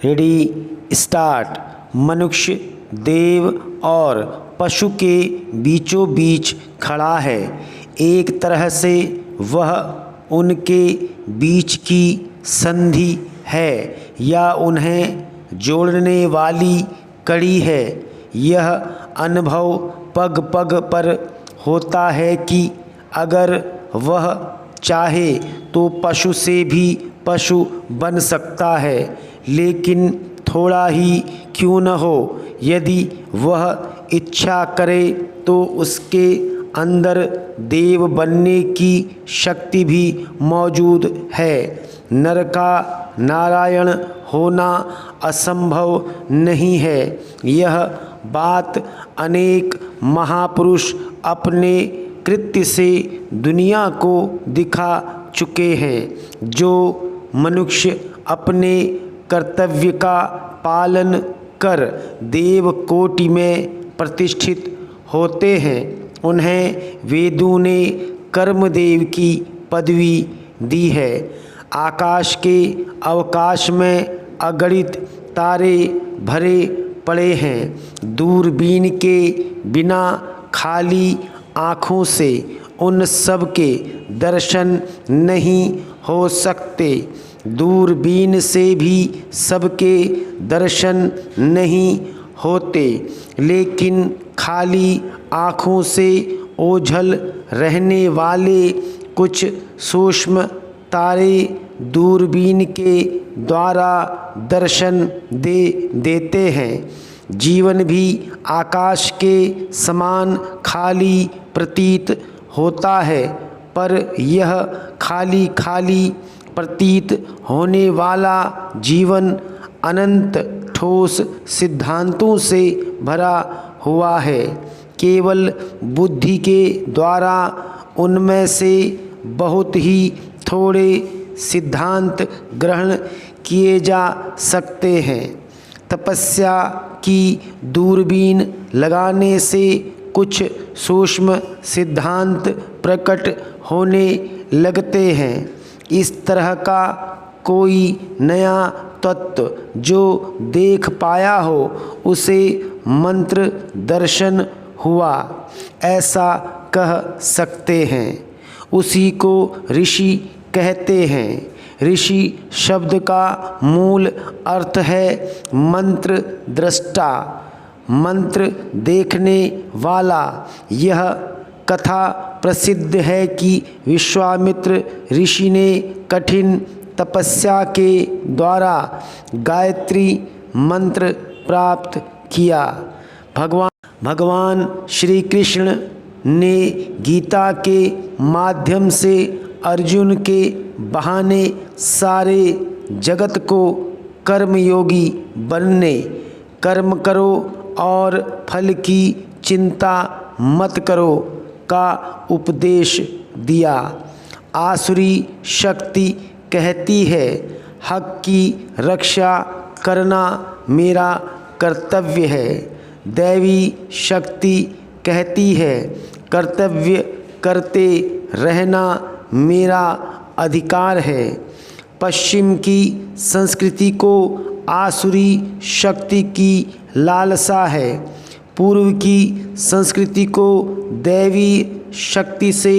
Ready start. मनुष्य देव और पशु के बीचों बीच खड़ा है। एक तरह से वह उनके बीच की संधि है या उन्हें जोड़ने वाली कड़ी है। यह अनुभव पग पग पर होता है कि अगर वह चाहे तो पशु से भी पशु बन सकता है, लेकिन थोड़ा ही क्यों न हो, यदि वह इच्छा करे तो उसके अंदर देव बनने की शक्ति भी मौजूद है। नर का नारायण होना असंभव नहीं है। यह बात अनेक महापुरुष अपने कृत्य से दुनिया को दिखा चुके हैं। जो मनुष्य अपने कर्तव्य का पालन कर देव कोटि में प्रतिष्ठित होते हैं, उन्हें वेदों ने कर्मदेव की पदवी दी है। आकाश के अवकाश में अगणित तारे भरे पड़े हैं। दूरबीन के बिना खाली आँखों से उन सब के दर्शन नहीं हो सकते। दूरबीन से भी सबके दर्शन नहीं होते, लेकिन खाली आँखों से ओझल रहने वाले कुछ सूक्ष्म तारे दूरबीन के द्वारा दर्शन देते हैं। जीवन भी आकाश के समान खाली प्रतीत होता है, पर यह खाली खाली प्रतीत होने वाला जीवन अनंत ठोस सिद्धांतों से भरा हुआ है। केवल बुद्धि के द्वारा उनमें से बहुत ही थोड़े सिद्धांत ग्रहण किए जा सकते हैं। तपस्या की दूरबीन लगाने से कुछ सूक्ष्म सिद्धांत प्रकट होने लगते हैं। इस तरह का कोई नया तत्व जो देख पाया हो उसे मंत्र दर्शन हुआ, ऐसा कह सकते हैं। उसी को ऋषि कहते हैं। ऋषि शब्द का मूल अर्थ है मंत्र दृष्टा, मंत्र देखने वाला। यह कथा प्रसिद्ध है कि विश्वामित्र ऋषि ने कठिन तपस्या के द्वारा गायत्री मंत्र प्राप्त किया। भगवान श्री कृष्ण ने गीता के माध्यम से अर्जुन के बहाने सारे जगत को कर्मयोगी बनने, कर्म करो और फल की चिंता मत करो का उपदेश दिया। आसुरी शक्ति कहती है, हक की रक्षा करना मेरा कर्तव्य है। दैवी शक्ति कहती है, कर्तव्य करते रहना मेरा अधिकार है। पश्चिम की संस्कृति को आसुरी शक्ति की लालसा है। पूर्व की संस्कृति को दैवी शक्ति से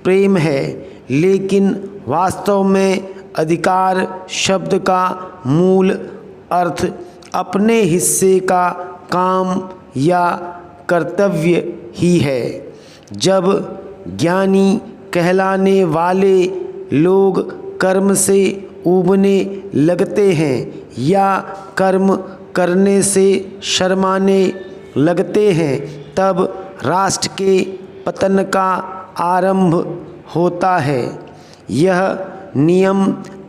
प्रेम है, लेकिन वास्तव में अधिकार शब्द का मूल अर्थ अपने हिस्से का काम या कर्तव्य ही है। जब ज्ञानी कहलाने वाले लोग कर्म से ऊबने लगते हैं या कर्म करने से शर्माने लगते हैं, तब राष्ट्र के पतन का आरंभ होता है। यह नियम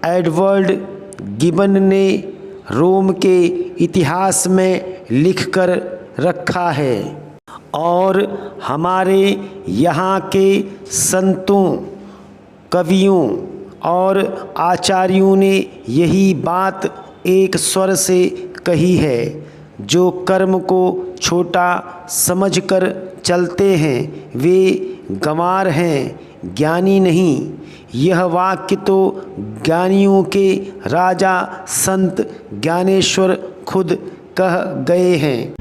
एडवर्ड गिबन ने रोम के इतिहास में लिखकर रखा है और हमारे यहाँ के संतों, कवियों और आचार्यों ने यही बात एक स्वर से कही है। जो कर्म को छोटा समझकर चलते हैं वे गंवार हैं। ज्ञानी नहीं। यह वाक्य तो ज्ञानियों के राजा संत ज्ञानेश्वर खुद कह गए हैं।